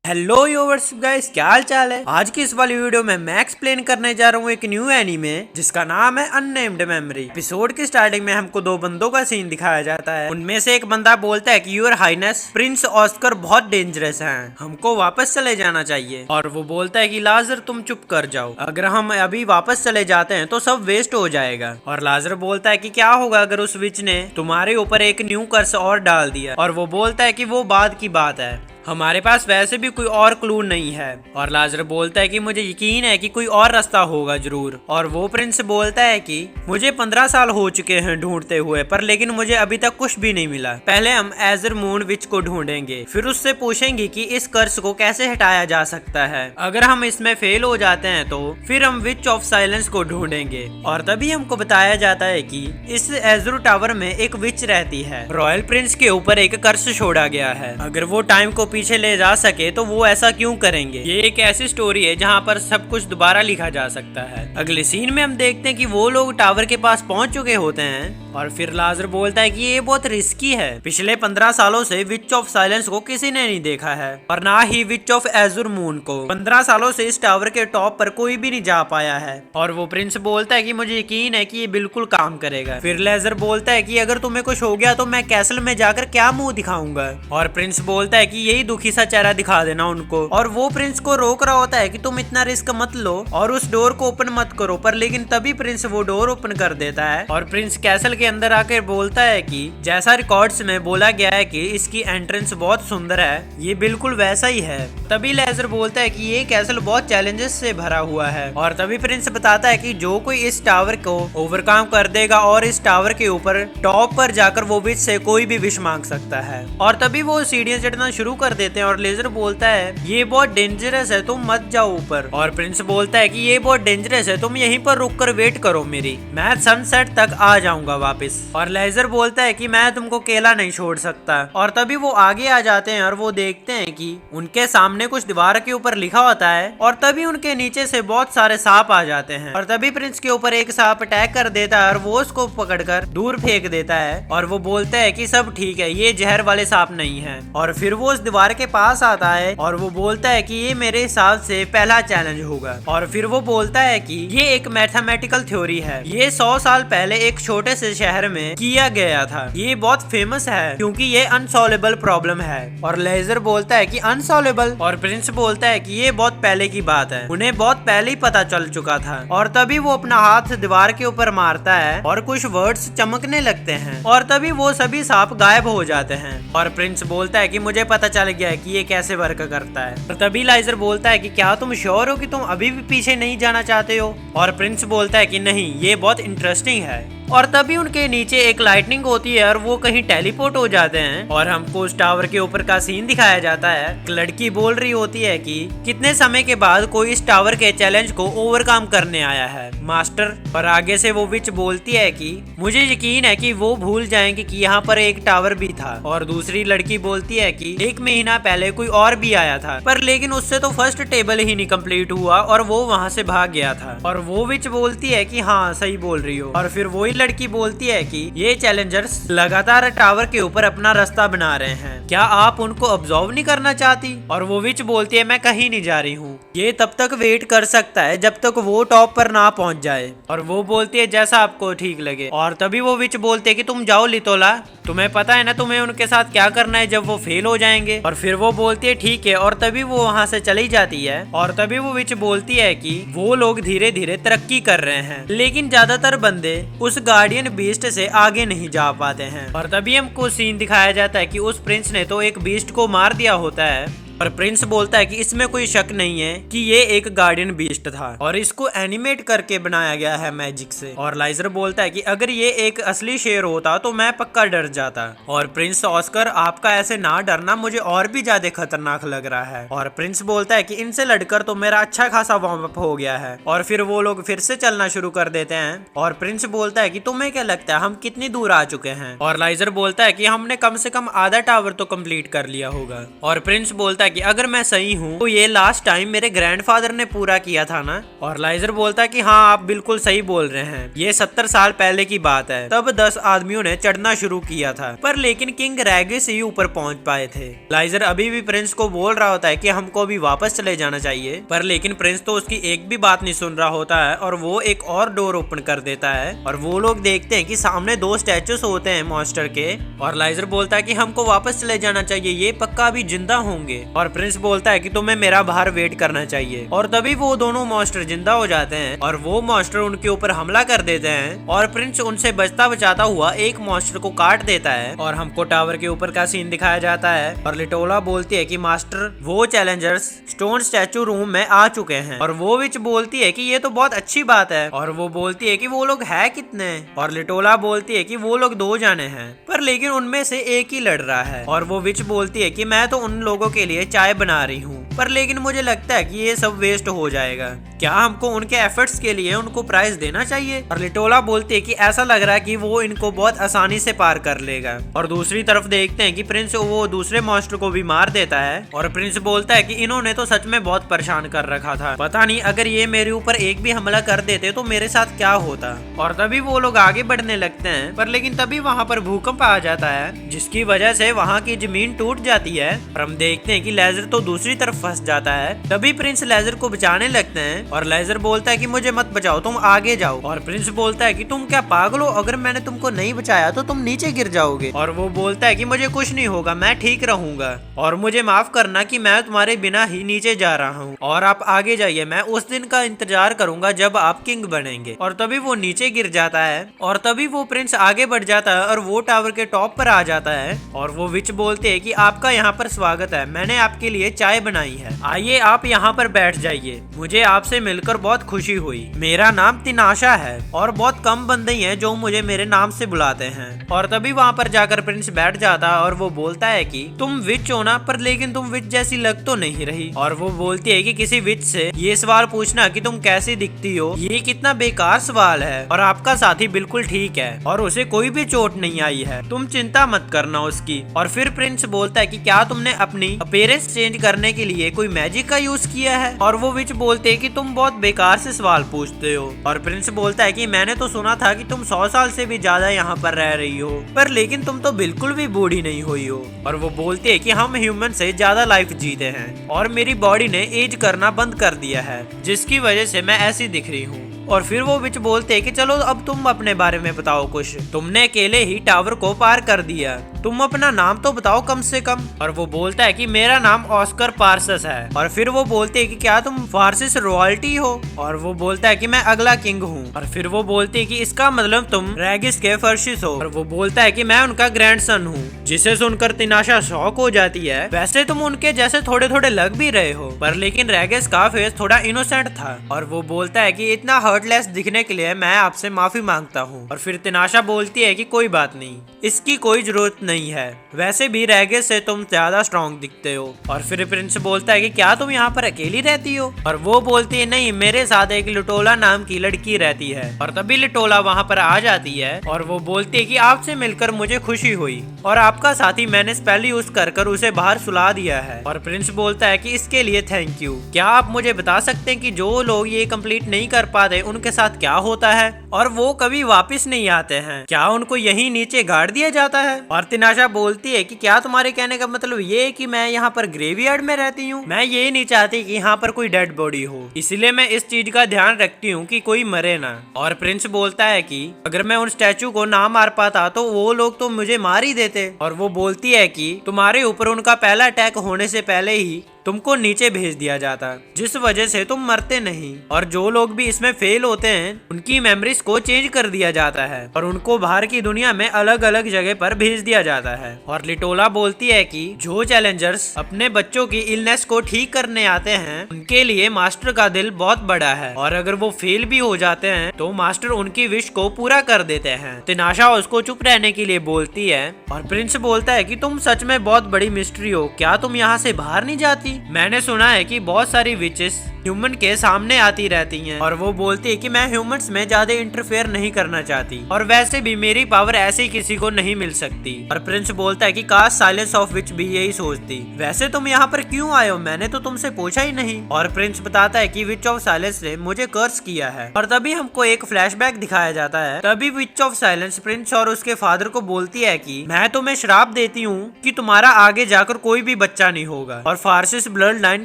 Hello yours guys, क्या हाल चाल है। आज की इस वाली वीडियो में मैं एक्सप्लेन करने जा रहा हूँ एक न्यू एनीमे जिसका नाम है अननेम्ड मेमोरी। एपिसोड की स्टार्टिंग में हमको दो बंदों का सीन दिखाया जाता है। उनमें से एक बंदा बोलता है कि यूर हाइनेस प्रिंस ऑस्कर बहुत डेंजरस हैं, हमको वापस चले जाना चाहिए। और वो बोलता है कि लाजर तुम चुप कर जाओ, अगर हम अभी वापस चले जाते हैं तो सब वेस्ट हो जाएगा। और लाजर बोलता है कि क्या होगा अगर उस विच ने तुम्हारे ऊपर एक न्यू कर्स और डाल दिया। और वो बोलता है कि वो बाद की बात है, हमारे पास वैसे भी कोई और क्लू नहीं है। और लाजर बोलता है कि मुझे यकीन है कि कोई और रास्ता होगा जरूर। और वो प्रिंस बोलता है कि मुझे 15 साल हो चुके हैं ढूंढते हुए, पर लेकिन मुझे अभी तक कुछ भी नहीं मिला। पहले हम एजर मून विच को ढूंढेंगे, फिर उससे पूछेंगे कि इस कर्स को कैसे हटाया जा सकता है। अगर हम इसमें फेल हो जाते हैं तो फिर हम विच ऑफ साइलेंस को ढूंढेंगे। और तभी हमको बताया जाता है कि इस एजर टावर में एक विच रहती है। रॉयल प्रिंस के ऊपर एक कर्स छोड़ा गया है, अगर वो टाइम को पीछे ले जा सके तो वो ऐसा क्यों करेंगे। ये एक ऐसी स्टोरी है जहाँ पर सब कुछ दोबारा लिखा जा सकता है। अगले सीन में हम देखते हैं कि वो लोग टावर के पास पहुंच चुके होते हैं। और फिर लाजर बोलता है कि ये बहुत रिस्की है, पिछले 15 सालों से विच ऑफ साइलेंस को किसी ने नहीं देखा है, और ना ही विच ऑफ एजुर मून को। 15 सालों से इस टावर के टॉप पर कोई भी नहीं जा पाया है। और वो प्रिंस बोलता है कि मुझे यकीन है कि ये बिल्कुल काम करेगा। फिर लेजर बोलता है कि अगर तुम्हें कुछ हो गया तो मैं कैसल में जाकर क्या मुंह दिखाऊंगा। और प्रिंस बोलता है कि यही दुखी सा चेहरा दिखा देना उनको। और वो प्रिंस को रोक रहा होता है कि तुम इतना रिस्क मत लो और उस डोर को ओपन मत करो, पर लेकिन तभी प्रिंस वो डोर ओपन कर देता है। और प्रिंस कैसल के अंदर आकर बोलता है कि जैसा रिकॉर्ड्स में बोला गया है कि इसकी एंट्रेंस बहुत सुंदर है, ये बिल्कुल वैसा ही है। तभी लेजर बोलता है कि ये कैसल बहुत चैलेंजेस से भरा हुआ है। और तभी प्रिंस बताता है कि जो कोई इस टावर को ओवरकम कर देगा और इस टावर के ऊपर टॉप पर जाकर वो विश से कोई भी विश मांग सकता है। और तभी वो सीढ़ियां चढ़ना शुरू कर देते हैं। और लेजर बोलता है ये बहुत डेंजरस है, तुम मत जाओ ऊपर। और प्रिंस बोलता है कि ये बहुत डेंजरस है, तुम यहीं पर रुक कर वेट करो मेरी, मैं सनसेट तक आ जाऊंगा वापस। और लेजर बोलता है कि मैं तुमको अकेला नहीं छोड़ सकता। और तभी वो आगे आ जाते हैं और वो देखते हैं कि उनके सामने कुछ दीवार के ऊपर लिखा होता है। और तभी उनके नीचे से बहुत सारे सांप आ जाते हैं। और तभी प्रिंस के ऊपर एक सांप अटैक कर देता है और वो उसको पकड़कर दूर फेंक देता है। और वो बोलता है कि सब ठीक है, ये जहर वाले सांप नहीं है। और फिर वो उस दीवार के पास आता है और वो बोलता है कि ये मेरे हिसाब से पहला चैलेंज होगा। और फिर वो बोलता है कि ये एक मैथमेटिकल थ्योरी है, ये 100 साल पहले एक छोटे से शहर में किया गया था, ये बहुत फेमस है क्योंकि ये अनसॉल्वेबल प्रॉब्लम है। और लेजर बोलता है कि अनसॉल्वेबल। और प्रिंस बोलता है कि ये बहुत पहले की बात है, उन्हें बहुत पहले ही पता चल चुका था। और तभी वो अपना हाथ दीवार के ऊपर मारता है और कुछ वर्ड्स चमकने लगते हैं। और तभी वो सभी सांप गायब हो जाते हैं। और प्रिंस बोलता है कि मुझे पता चल गया है कि ये कैसे वर्क करता है। और तभी लाइजर बोलता है कि क्या तुम श्योर हो कि तुम अभी भी पीछे नहीं जाना चाहते हो। और प्रिंस बोलता है कि नहीं, ये बहुत इंटरेस्टिंग है। और तभी उनके नीचे एक लाइटनिंग होती है और वो कहीं टेलीपोर्ट हो जाते हैं। और हमको उस टावर के ऊपर का सीन दिखाया जाता है। एक लड़की बोल रही होती है कि कितने समय के बाद कोई इस टावर के चैलेंज को ओवरकम करने आया है मास्टर। और आगे से वो विच बोलती है कि मुझे यकीन है कि वो भूल जाएंगे कि यहाँ पर एक टावर भी था। और दूसरी लड़की बोलती है कि 1 महीना पहले कोई और भी आया था, पर लेकिन उससे तो फर्स्ट टेबल ही नहीं कंप्लीट हुआ और वो वहाँ से भाग गया था। और वो विच बोलती है कि हाँ सही बोल रही हो। और फिर वही लड़की बोलती है कि ये चैलेंजर्स लगातार टावर के ऊपर अपना रास्ता बना रहे हैं, क्या आप उनको ऑब्जर्व नहीं करना चाहती। और वो विच बोलती है मैं कहीं नहीं जा रही हूँ, ये तब तक वेट कर सकता है जब तक वो टॉप पर ना पहुंच जाए। और वो बोलती है जैसा आपको ठीक लगे। और तभी वो विच बोलते है कि तुम जाओ लितोला, तुम्हें पता है ना तुम्हें उनके साथ क्या करना है जब वो फेल हो जाएंगे। और फिर वो बोलती है ठीक है। और तभी वो वहाँ से चली जाती है। और तभी वो विच बोलती है कि वो लोग धीरे धीरे तरक्की कर रहे हैं, लेकिन ज्यादातर बंदे उस गार्डियन बीस्ट से आगे नहीं जा पाते हैं। और तभी हमको सीन दिखाया जाता है कि उस प्रिंस ने तो एक बीस्ट को मार दिया होता है। और प्रिंस बोलता है कि इसमें कोई शक नहीं है कि ये एक गार्डियन बीस्ट था और इसको एनिमेट करके बनाया गया है मैजिक से। और लाइजर बोलता है कि अगर ये एक असली शेर होता तो मैं पक्का डर जाता। और प्रिंस ऑस्कर आपका ऐसे ना डरना मुझे और भी ज्यादा खतरनाक लग रहा है। और प्रिंस बोलता है कि इनसे लड़कर तो मेरा अच्छा खासा वार्म अप हो गया है। और फिर वो लोग फिर से चलना शुरू कर देते हैं। और प्रिंस बोलता है कि तुम्हें क्या लगता है हम कितनी दूर आ चुके हैं। और लाइजर बोलता है कि हमने कम से कम आधा टावर तो कंप्लीट कर लिया होगा। और प्रिंस बोलता बोलता है कि अगर मैं सही हूँ तो ये लास्ट टाइम मेरे ग्रैंडफादर ने पूरा किया था ना। और लाइजर बोलता है कि हाँ आप बिल्कुल सही बोल रहे हैं, ये 70 साल पहले की बात है। तब 10 आदमियों ने चढ़ना शुरू किया था, पर लेकिन किंग रेगिस ही ऊपर पहुंच पाए थे। लाइजर अभी भी प्रिंस को बोल रहा होता है कि हमको अभी वापस चले जाना चाहिए, पर लेकिन प्रिंस तो उसकी एक भी बात नहीं सुन रहा होता है और वो एक और डोर ओपन कर देता है और वो लोग देखते हैं कि सामने 2 स्टैचूस होते हैं मॉन्स्टर के। और लाइजर बोलता है कि हमको वापस चले जाना चाहिए, ये पक्का अभी जिंदा होंगे। और प्रिंस बोलता है कि तुम्हें मेरा बाहर वेट करना चाहिए। और तभी वो दोनों मॉन्स्टर जिंदा हो जाते हैं और वो मॉन्स्टर उनके ऊपर हमला कर देते हैं और प्रिंस उनसे बचता बचाता हुआ एक मॉन्स्टर को काट देता है। और हमको टावर के ऊपर का सीन दिखाया जाता है और लिटोला बोलती है कि मास्टर वो चैलेंजर्स स्टोन स्टैचू रूम में आ चुके हैं। और वो विच बोलती है कि ये तो बहुत अच्छी बात है। और वो बोलती है कि वो लोग है कितने। और लिटोला बोलती है कि वो लोग 2 जाने हैं, पर लेकिन उनमें से एक ही लड़ रहा है। और वो विच बोलती है कि मैं तो उन लोगों के लिए चाय बना रही हूँ, पर लेकिन मुझे लगता है कि ये सब वेस्ट हो जाएगा। क्या हमको उनके एफर्ट्स के लिए उनको प्राइज देना चाहिए? और लिटोला बोलती है कि ऐसा लग रहा है कि वो इनको बहुत आसानी से पार कर लेगा। और दूसरी तरफ देखते हैं कि प्रिंस वो दूसरे मॉन्स्टर को भी मार देता है। और प्रिंस बोलता है कि इन्होंने तो सच में बहुत परेशान कर रखा था, पता नहीं अगर ये मेरे ऊपर एक भी हमला कर देते तो मेरे साथ क्या होता। और तभी वो लोग आगे बढ़ने लगते हैं, पर लेकिन तभी वहाँ पर भूकंप आ जाता है जिसकी वजह से वहाँ की जमीन टूट जाती है। और हम देखते हैं कि लेजर तो दूसरी तरफ फंस जाता है। तभी प्रिंस लेजर को बचाने लगते हैं और लेजर बोलता है कि मुझे मत बचाओ, तुम आगे जाओ। और प्रिंस बोलता है कि तुम क्या पागल हो, अगर मैंने तुमको नहीं बचाया तो तुम नीचे गिर जाओगे। और वो बोलता है कि मुझे कुछ नहीं होगा, मैं ठीक रहूंगा और मुझे माफ करना कि मैं तुम्हारे बिना ही नीचे जा रहा हूँ और आप आगे जाइए, मैं उस दिन का इंतजार करूंगा जब आप किंग बनेंगे। और तभी वो नीचे गिर जाता है और तभी वो प्रिंस आगे बढ़ जाता है और वो टावर के टॉप पर आ जाता है। और वो विच बोलते है कि आपका यहाँ पर स्वागत है, मैंने आपके लिए चाय बनाई है, आइए आप यहाँ पर बैठ जाइए, मुझे आपसे मिलकर बहुत खुशी हुई। मेरा नाम तिनाशा है और बहुत कम बंदे हैं जो मुझे मेरे नाम से बुलाते हैं। और तभी वहाँ पर जाकर प्रिंस बैठ जाता है और वो बोलता है कि तुम विच हो ना, पर लेकिन तुम विच जैसी लग तो नहीं रही। और वो बोलती है कि किसी विच से ये सवाल पूछना कि तुम कैसी दिखती हो, ये कितना बेकार सवाल है और आपका साथी बिल्कुल ठीक है और उसे कोई भी चोट नहीं आई है, तुम चिंता मत करना उसकी। और फिर प्रिंस बोलता है कि क्या तुमने अपनी अपीयरेंस चेंज करने के लिए कोई मैजिक का यूज किया है? और वो विच बोलते है कि तुम बहुत बेकार से सवाल पूछते हो। और प्रिंस बोलता है कि मैंने तो सुना था कि तुम 100 साल से भी ज्यादा यहाँ पर रह रही हो, पर लेकिन तुम तो बिल्कुल भी बूढ़ी नहीं हुई हो। और वो बोलते है कि हम ह्यूमन से ज्यादा लाइफ जीते हैं और मेरी बॉडी ने एज करना बंद कर दिया है, जिसकी वजह से मैं ऐसी दिख रही हूँ। और फिर वो विच बोलते हैं कि चलो अब तुम अपने बारे में बताओ कुछ, तुमने अकेले ही टावर को पार कर दिया, तुम अपना नाम तो बताओ कम से कम। और वो बोलता है कि मेरा नाम ऑस्कर पार्सस है। और फिर वो बोलते है कि क्या तुम फार्सिस रॉयल्टी हो? और वो बोलता है कि मैं अगला किंग हूँ। और फिर वो बोलते है कि इसका मतलब तुम रेगिस के फर्शिस हो। और वो बोलता है कि मैं उनका ग्रैंडसन हूँ, जिसे सुनकर तिनाशा शॉक हो जाती है। वैसे तुम उनके जैसे थोड़े थोड़े लग भी रहे हो, पर लेकिन रेगिस का फेस थोड़ा इनोसेंट था। और वो बोलता है कि इतना हर्टलेस दिखने के लिए मैं आपसे माफी मांगता हूँ। और फिर तिनाशा बोलती है कि कोई बात नहीं, इसकी कोई जरूरत नहीं है, वैसे भी रेगिस से तुम ज्यादा स्ट्रॉन्ग दिखते हो। और फिर प्रिंस बोलता है कि क्या तुम यहाँ पर अकेली रहती हो? और वो बोलती है नहीं, मेरे साथ एक लिटोला नाम की लड़की रहती है। और तभी लिटोला वहाँ पर आ जाती है और वो बोलती है कि आपसे मिलकर मुझे खुशी हुई और आपका साथी मैंने स्पेल यूज कर उसे बाहर सुला दिया है। और प्रिंस बोलता है कि इसके लिए थैंक यू। क्या आप मुझे बता सकते हैं कि जो लोग ये कंप्लीट नहीं कर पाते उनके साथ क्या होता है और वो कभी वापस नहीं आते हैं? क्या उनको यहीं नीचे गाड़ दिया जाता है? और तिनाशा बोलती है कि क्या तुम्हारे कहने का मतलब ये है कि मैं यहाँ पर ग्रेवयार्ड में रहती हूँ? मैं ये नहीं चाहती कि यहाँ पर कोई डेड बॉडी हो, इसलिए मैं इस चीज का ध्यान रखती हूँ कि कोई मरे ना। और प्रिंस बोलता है कि अगर मैं उन स्टैचू को ना मार पाता तो वो लोग तो मुझे मार ही देते। और वो बोलती है कि तुम्हारे ऊपर उनका पहला अटैक होने से पहले ही तुमको नीचे भेज दिया जाता, जिस वजह से तुम मरते नहीं। और जो लोग भी इसमें फेल होते हैं उनकी मेमोरीज को चेंज कर दिया जाता है और उनको बाहर की दुनिया में अलग अलग जगह पर भेज दिया जाता है। और लिटोला बोलती है कि जो चैलेंजर्स अपने बच्चों की इलनेस को ठीक करने आते हैं उनके लिए मास्टर का दिल बहुत बड़ा है और अगर वो फेल भी हो जाते हैं तो मास्टर उनकी विश को पूरा कर देते हैं। तिनाशा उसको चुप रहने के लिए बोलती है और प्रिंस बोलता है कि तुम सच में बहुत बड़ी मिस्ट्री हो, क्या तुम यहाँ से बाहर नहीं जाती? मैंने सुना है कि बहुत सारी विचेस ह्यूमन के सामने आती रहती हैं और वो बोलती है कि मैं ह्यूमंस में ज्यादा इंटरफेयर नहीं करना चाहती और वैसे भी मेरी पावर ऐसे किसी को नहीं मिल सकती। और प्रिंस बोलता है कि काश साइलेंस ऑफ विच भी यही सोचती। वैसे तुम यहाँ पर क्यों आए हो, मैंने तो तुमसे पूछा ही नहीं। और प्रिंस बताता है कि विच ऑफ साइलेंस ने मुझे कर्स किया है। और तभी हमको एक फ्लैशबैक दिखाया जाता है। तभी विच ऑफ साइलेंस प्रिंस और उसके फादर को बोलती है कि मैं तुम्हें श्राप देती हूँ कि तुम्हारा आगे जाकर कोई भी बच्चा नहीं होगा और फार्सिस ब्लड लाइन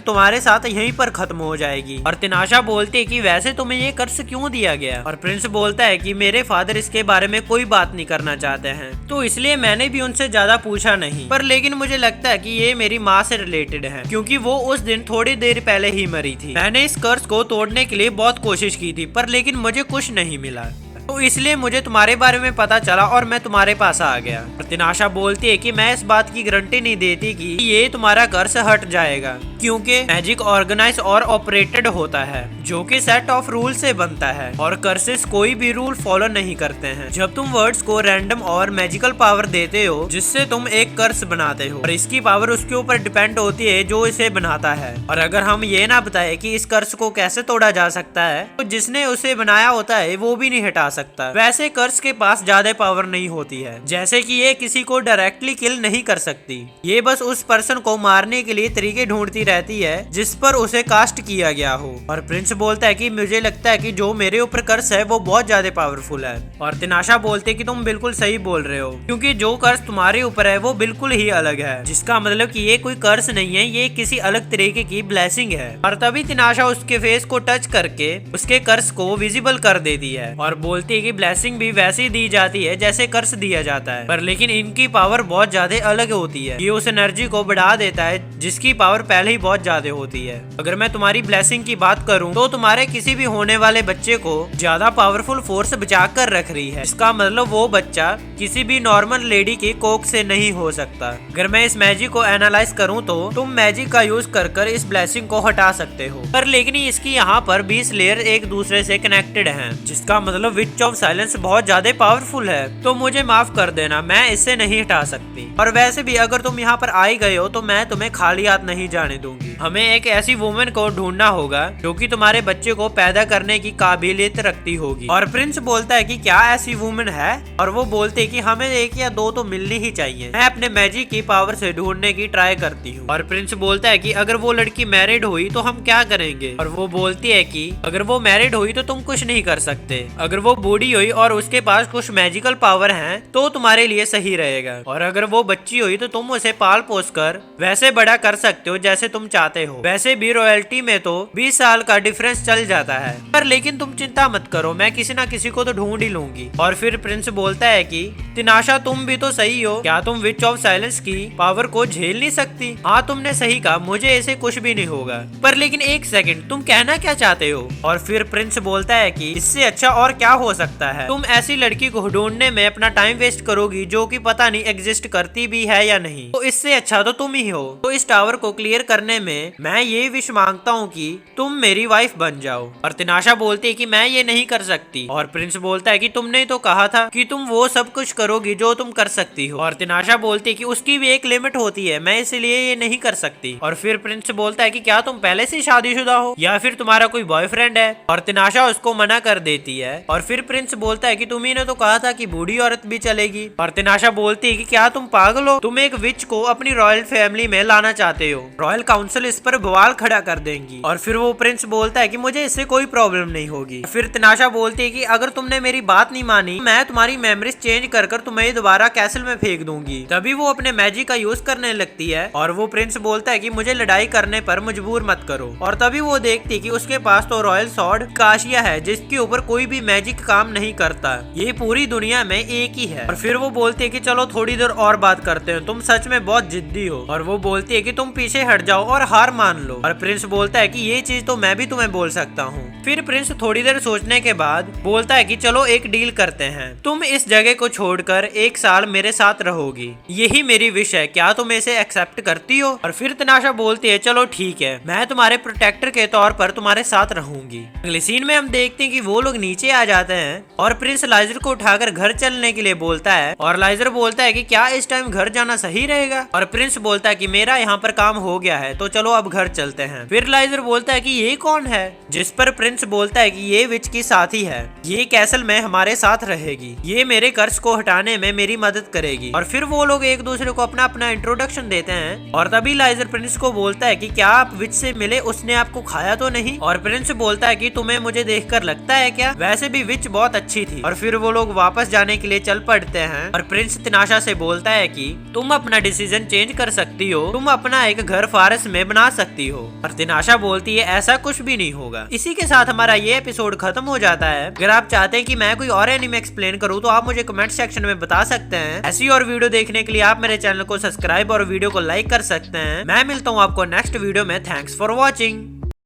तुम्हारे साथ यहीं पर खत्म हो जाएगी। और तिनाशा बोलती है कि वैसे तुम्हें ये कर्ज क्यों दिया गया। और प्रिंस बोलता है कि मेरे फादर इसके बारे में कोई बात नहीं करना चाहते हैं, तो इसलिए मैंने भी उनसे ज्यादा पूछा नहीं। पर लेकिन मुझे लगता है कि ये मेरी माँ से रिलेटेड है, क्योंकि वो उस दिन थोड़ी देर पहले ही मरी थी। मैंने इस कर्ज को तोड़ने के लिए बहुत कोशिश की थी, पर लेकिन मुझे कुछ नहीं मिला, तो इसलिए मुझे तुम्हारे बारे में पता चला और मैं तुम्हारे पास आ गया। तिनाशा बोलती है कि मैं इस बात की गारंटी नहीं देती कि ये तुम्हारा कर्ज हट जाएगा, क्योंकि मैजिक ऑर्गेनाइज और ऑपरेटेड होता है जो कि सेट ऑफ रूल से बनता है और कर्सेस कोई भी रूल फॉलो नहीं करते हैं। जब तुम वर्ड्स को रैंडम और मैजिकल पावर देते हो जिससे तुम एक कर्स बनाते हो और इसकी पावर उसके ऊपर डिपेंड होती है जो इसे बनाता है। और अगर हम ये ना बताए कि इस कर्स को कैसे तोड़ा जा सकता है, तो जिसने उसे बनाया होता है वो भी नहीं हटा सकता। वैसे कर्स के पास ज्यादा पावर नहीं होती है, जैसे कि ये किसी को डायरेक्टली किल नहीं कर सकती, ये बस उस पर्सन को मारने के लिए तरीके ढूंढती रहती है जिस पर उसे कास्ट किया गया हो। और प्रिंस बोलता है कि मुझे लगता है कि जो मेरे ऊपर कर्स है वो बहुत ज्यादा पावरफुल है। और तिनाशा बोलते कि तुम बिल्कुल सही बोल रहे हो, क्योंकि जो कर्स तुम्हारे ऊपर है वो बिल्कुल ही अलग है, जिसका मतलब कि ये कोई कर्स नहीं है, ये किसी अलग तरीके की ब्लेसिंग है। और तभी तिनाशा उसके फेस को टच करके उसके कर्स को विजिबल कर देती है और बोलती है कि ब्लेसिंग भी वैसे ही दी जाती है जैसे कर्स दिया जाता है, पर लेकिन इनकी पावर बहुत ज्यादा अलग होती है। ये उस एनर्जी को बढ़ा देता है जिसकी पावर पहले ही बहुत ज्यादा होती है। अगर मैं तुम्हारी ब्लेसिंग की बात करूं तो तुम्हारे किसी भी होने वाले बच्चे को ज्यादा पावरफुल फोर्स बचा कर रख रही है। इसका मतलब वो बच्चा किसी भी नॉर्मल लेडी की कोख से नहीं हो सकता। अगर मैं इस मैजिक को एनालाइज करूं तो तुम मैजिक का यूज कर इस ब्लेसिंग को हटा सकते हो, पर लेकिन इसकी यहाँ पर 20 लेयर एक दूसरे से कनेक्टेड हैं, जिसका मतलब विच ऑफ साइलेंस बहुत ज्यादा पावरफुल है। तो मुझे माफ कर देना, मैं इससे नहीं हटा सकती। और वैसे भी अगर तुम यहाँ पर आई गए हो तो मैं तुम्हें खाली हाथ नहीं जाने दूंगी। हमें एक ऐसी वुमेन को ढूंढना होगा जो कि तुम्हारे बच्चे को पैदा करने की काबिलियत रखती होगी। और प्रिंस बोलता है कि क्या ऐसी वुमेन है, और वो बोलते हैं कि हमें एक या दो तो मिलनी ही चाहिए। मैं अपने मैजिक की पावर से ढूंढने की ट्राई करती हूँ। और प्रिंस बोलता है कि अगर वो लड़की मैरिड हुई तो हम क्या करेंगे। और वो बोलती है कि अगर वो मैरिड हुई तो तुम कुछ नहीं कर सकते, अगर वो बूढ़ी हुई और उसके पास कुछ मैजिकल पावर हैं तो तुम्हारे लिए सही रहेगा, और अगर वो बच्ची हुई तो तुम उसे पाल पोस कर वैसे बड़ा कर सकते हो जैसे तुम चाहते हो। वैसे भी रॉयल्टी में तो 20 साल का डिफरेंस चल जाता है, पर लेकिन तुम चिंता मत करो, मैं किसी ना किसी को तो ढूंढ ही लूंगी। और फिर प्रिंस बोलता है कि तिनाशा तुम भी तो सही हो, क्या तुम विच ऑफ साइलेंस की पावर को झेल नहीं सकती। हाँ तुमने सही कहा, मुझे ऐसे कुछ भी नहीं होगा, पर लेकिन एक सेकंड, तुम कहना क्या चाहते हो। और फिर प्रिंस बोलता है कि इससे अच्छा और क्या हो सकता है, तुम ऐसी लड़की को ढूंढने में अपना टाइम वेस्ट करोगी जो कि पता नहीं एग्जिस्ट करती भी है या नहीं, तो इससे अच्छा तो तुम ही हो। तो इस टावर को क्लियर करने में मैं ये विश मांगता हूँ कि तुम मेरी वाइफ बन जाओ। और तिनाशा बोलती है कि मैं ये नहीं कर सकती। और प्रिंस बोलता है कि तुमने तो कहा था कि तुम वो सब कुछ करोगी जो तुम कर सकती हो। और तिनाशा बोलती है कि उसकी भी एक लिमिट होती है, मैं इसलिए ये नहीं कर सकती। और फिर प्रिंस बोलता है कि क्या तुम पहले से शादीशुदा हो या फिर तुम्हारा कोई बॉयफ्रेंड है। और तिनाशा उसको मना कर देती है। और फिर प्रिंस बोलता है कि तुम्ही ने तो कहा था कि बूढ़ी औरत भी चलेगी। और तिनाशा बोलती है कि क्या तुम पागल हो, तुम एक विच को अपनी रॉयल फैमिली में लाना चाहते हो, रॉयल काउंसिल इस पर बवाल खड़ा कर देंगी। और फिर वो प्रिंस बोलता है कि मुझे इससे कोई प्रॉब्लम नहीं होगी। फिर तिनाशा बोलती है कि अगर तुमने मेरी बात नहीं मानी मैं तुम्हारी मेमोरीज चेंज कर तुम्हें दोबारा कैसल में फेंक दूंगी। तभी वो अपने मैजिक का यूज करने लगती है। और वो प्रिंस बोलता है कि मुझे लड़ाई करने पर मजबूर मत करो। और तभी वो देखती है कि उसके पास तो रॉयल सॉर्ड काशिया है जिसके ऊपर कोई भी मैजिक काम नहीं करता, ये पूरी दुनिया में एक ही है। और फिर वो बोलती है कि चलो थोड़ी देर और बात करते हैं, तुम सच में बहुत जिद्दी हो। और वो बोलती है कि तुम पीछे हट जाओ और हार मान लो। और प्रिंस बोलता है कि ये चीज तो मैं भी तुम्हें बोल सकता हूँ। फिर प्रिंस थोड़ी देर सोचने के बाद बोलता है कि चलो एक डील करते हैं, तुम इस जगह को छोड़कर 1 साल मेरे साथ रहोगी, यही मेरी विश है, क्या तुम इसे एक्सेप्ट करती हो। और फिर तिनाशा बोलती है चलो ठीक है, मैं तुम्हारे प्रोटेक्टर के तौर पर तुम्हारे साथ रहूंगी। अगले सीन में हम देखते हैं कि वो लोग नीचे आ जाते हैं और प्रिंस लाइजर को उठाकर घर चलने के लिए बोलता है और लाइजर बोलता है कि क्या इस टाइम घर जाना सही रहेगा और प्रिंस बोलता है कि मेरा यहाँ पर काम हो गया है तो चलो अब घर चलते हैं। फिर लाइजर बोलता है कि ये कौन है, जिस पर प्रिंस बोलता है कि ये विच की साथी है, ये कैसल में हमारे साथ रहेगी, ये मेरे कर्ज को हटाने में मेरी मदद करेगी। और फिर वो लोग एक दूसरे को अपना अपना इंट्रोडक्शन देते हैं और तभी लाइजर प्रिंस को बोलता है कि क्या आप विच से मिले, उसने आपको खाया तो नहीं। और प्रिंस बोलता है कि तुम्हें मुझे देखकर लगता है क्या, वैसे भी विच बहुत अच्छी थी। और फिर वो लोग वापस जाने के लिए चल पड़ते हैं और प्रिंस तिनाशा से बोलता है कि तुम अपना डिसीजन चेंज कर सकती हो, तुम अपना एक घर फारस में बना सकती हो। और तिनाशा बोलती है ऐसा कुछ भी नहीं होगा। इसी के साथ हमारा ये एपिसोड खत्म हो जाता है। अगर आप चाहते हैं कि मैं कोई और एनीमे एक्सप्लेन करूं तो आप मुझे कमेंट सेक्शन में बता सकते हैं। ऐसी और वीडियो देखने के लिए आप मेरे चैनल को सब्सक्राइब और वीडियो को लाइक कर सकते हैं। मैं मिलता हूं आपको नेक्स्ट वीडियो में। Thanks for watching.